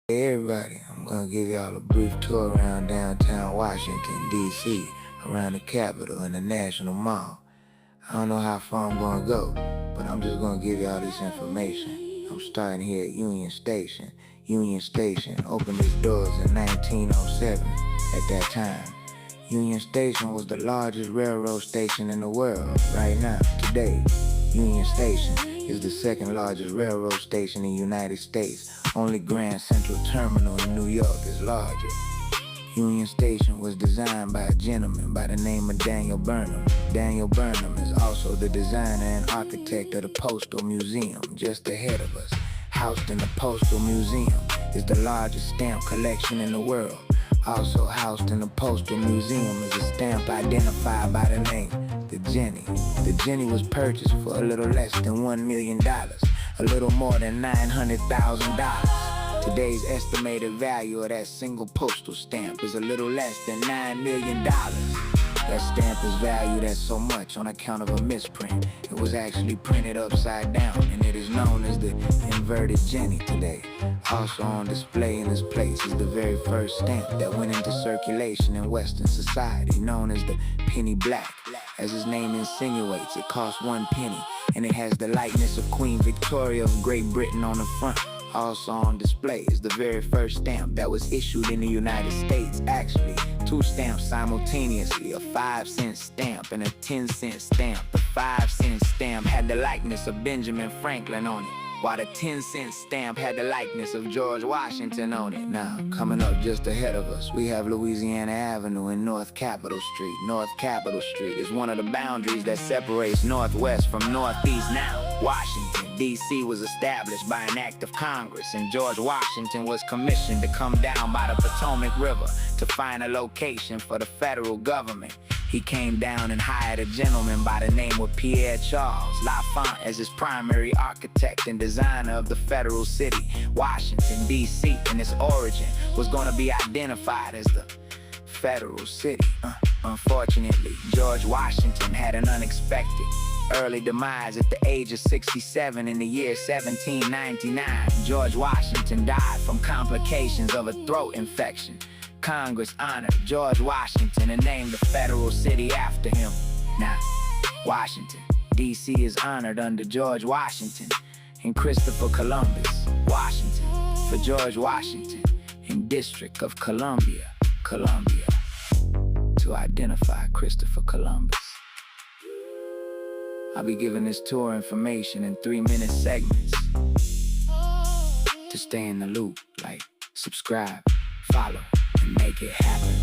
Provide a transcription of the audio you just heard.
Hey everybody, I'm gonna give y'all a brief tour around downtown Washington, D.C., around the Capitol and the National Mall. I don't know how far I'm gonna go, but I'm just gonna give y'all this information. I'm starting here at Union Station. Union Station opened its doors in 1907. At that time, Union Station was the largest railroad station in the world. Right now, today, Union Station is the second largest railroad station in the United States. Only Grand Central Terminal in New York is larger. Union Station was designed by a gentleman by the name of Daniel Burnham. Daniel Burnham is also the designer and architect of the Postal Museum, just ahead of us. Housed in the Postal Museum is the largest stamp collection in the world. Also housed in the Postal Museum is a stamp identified by the name the Jenny. The Jenny was purchased for a little less than $1 million, a little more than $900,000. Today's estimated value of that single postal stamp is a little less than $9 million. That stamp is valued at so much on account of a misprint. It was actually printed upside down, and it is known as the inverted Jenny today. Also on display in this place is the very first stamp that went into circulation in Western society, known as the penny black. As its name insinuates, it costs 1 penny, and it has the likeness of Queen Victoria of Great Britain on the front. Also on display is the very first stamp that was issued in the United States. Actually, 2 stamps simultaneously, a 5-cent stamp and a 10-cent stamp. The 5-cent stamp had the likeness of Benjamin Franklin on it, while the 10-cent stamp had the likeness of George Washington on it. Now, coming up just ahead of us, we have Louisiana Avenue and North Capitol Street. North Capitol Street is one of the boundaries that separates Northwest from Northeast now. Washington, D.C. was established by an act of Congress, and George Washington was commissioned to come down by the Potomac River to find a location for the federal government. He came down and hired a gentleman by the name of Pierre Charles L'Enfant as his primary architect and designer of the federal city. Washington, D.C., in its origin, was going to be identified as the federal city. Unfortunately, George Washington had an unexpected early demise at the age of 67 in the year 1799. George Washington died from complications of a throat infection. Congress honored George Washington and named the federal city after him. Now, Washington, D.C. is honored under George Washington and Christopher Columbus, Washington, for George Washington in District of Columbia, to identify Christopher Columbus. I'll be giving this tour information in 3-minute segments. To stay in the loop, like, subscribe, follow, and make it happen.